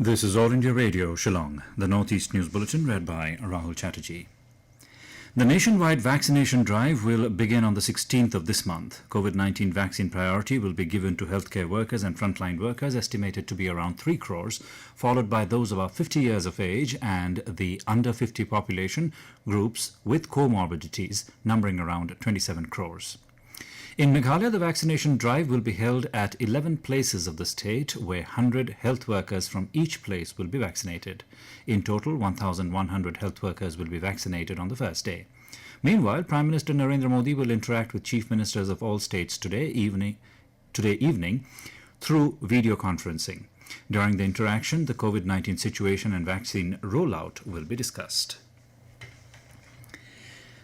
This is All India Radio, Shillong, the Northeast News Bulletin read by Rahul Chatterjee. The nationwide vaccination drive will begin on the 16th of this month. COVID-19 vaccine priority will be given to healthcare workers and frontline workers, estimated to be around 3 crores, followed by those above 50 years of age and the under 50 population groups with comorbidities, numbering around 27 crores. In Meghalaya, the vaccination drive will be held at 11 places of the state, where 100 health workers from each place will be vaccinated. In total, 1,100 health workers will be vaccinated on the first day. Meanwhile, Prime Minister Narendra Modi will interact with chief ministers of all states today evening through video conferencing. During the interaction, the COVID-19 situation and vaccine rollout will be discussed.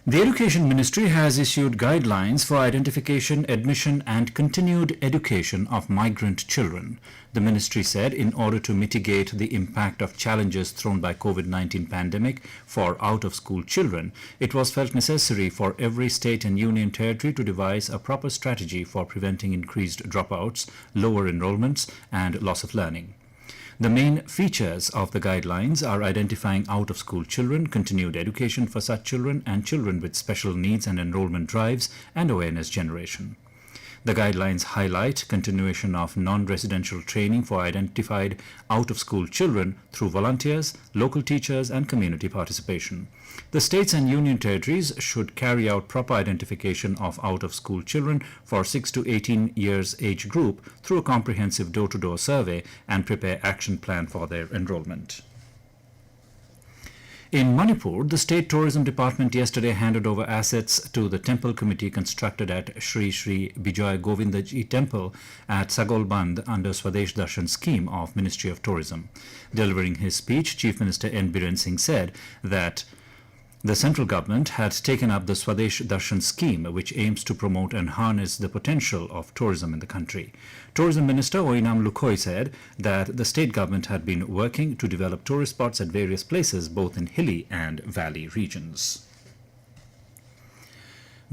The Education Ministry has issued guidelines for identification, admission and continued education of migrant children. The ministry said in order to mitigate the impact of challenges thrown by COVID-19 pandemic for out-of-school children, it was felt necessary for every state and union territory to devise a proper strategy for preventing increased dropouts, lower enrolments and loss of learning. The main features of the guidelines are identifying out-of-school children, continued education for such children, and children with special needs and enrollment drives and awareness generation. The guidelines highlight continuation of non-residential training for identified out-of-school children through volunteers, local teachers, and community participation. The states and union territories should carry out proper identification of out-of-school children for 6 to 18 years age group through a comprehensive door-to-door survey and prepare action plan for their enrollment. In Manipur, the State Tourism Department yesterday handed over assets to the temple committee constructed at Shree Bijoy Govindajee temple at Sagolband under Swadesh Darshan scheme of Ministry of Tourism. Delivering his speech, Chief Minister N. Biren Singh said that the central government had taken up the Swadesh Darshan scheme, which aims to promote and harness the potential of tourism in the country. Tourism Minister Oinam Lukhoi said that the state government had been working to develop tourist spots at various places, both in hilly and valley regions.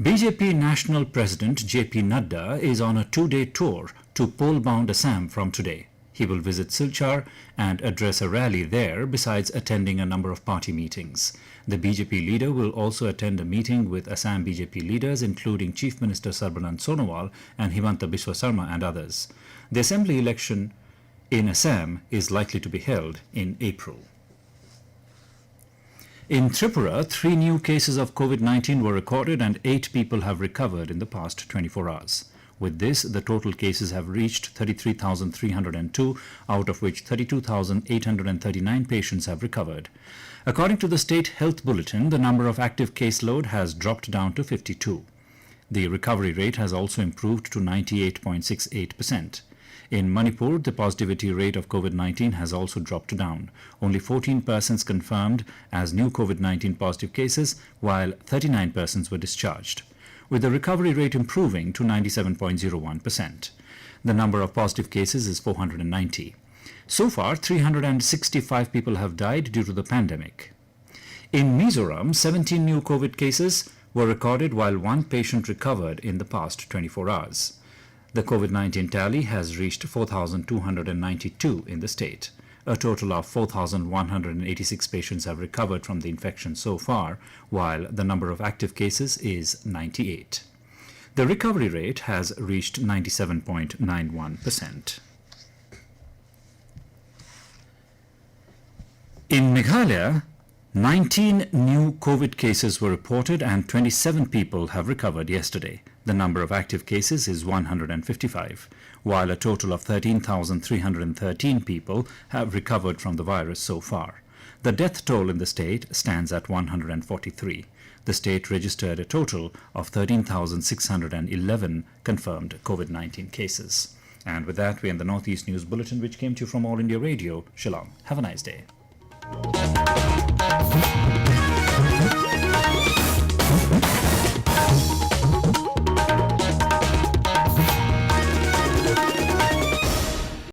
BJP National President J P Nadda is on a 2-day tour to pole-bound Assam from today. He will visit Silchar and address a rally there, besides attending a number of party meetings. The BJP leader will also attend a meeting with Assam BJP leaders, including Chief Minister Sarbanand Sonowal and Himanta Biswa Sarma and others. The assembly election in Assam is likely to be held in April. In Tripura, 3 new cases of COVID-19 were recorded and 8 people have recovered in the past 24 hours. With this, the total cases have reached 33,302, out of which 32,839 patients have recovered. According to the State Health Bulletin, the number of active caseload has dropped down to 52. The recovery rate has also improved to 98.68%. In Manipur, the positivity rate of COVID-19 has also dropped down. Only 14 persons confirmed as new COVID-19 positive cases, while 39 persons were discharged, with the recovery rate improving to 97.01%. The number of positive cases is 490. So far, 365 people have died due to the pandemic. In Mizoram, 17 new COVID cases were recorded, while 1 patient recovered in the past 24 hours. The COVID-19 tally has reached 4,292 in the state. A total of 4,186 patients have recovered from the infection so far, while the number of active cases is 98. The recovery rate has reached 97.91%. In Meghalaya, 19 new COVID cases were reported and 27 people have recovered yesterday. The number of active cases is 155, while a total of 13,313 people have recovered from the virus so far. The death toll in the state stands at 143. The state registered a total of 13,611 confirmed COVID-19 cases. And with that, we end the Northeast News Bulletin, which came to you from All India Radio, Shillong. Have a nice day.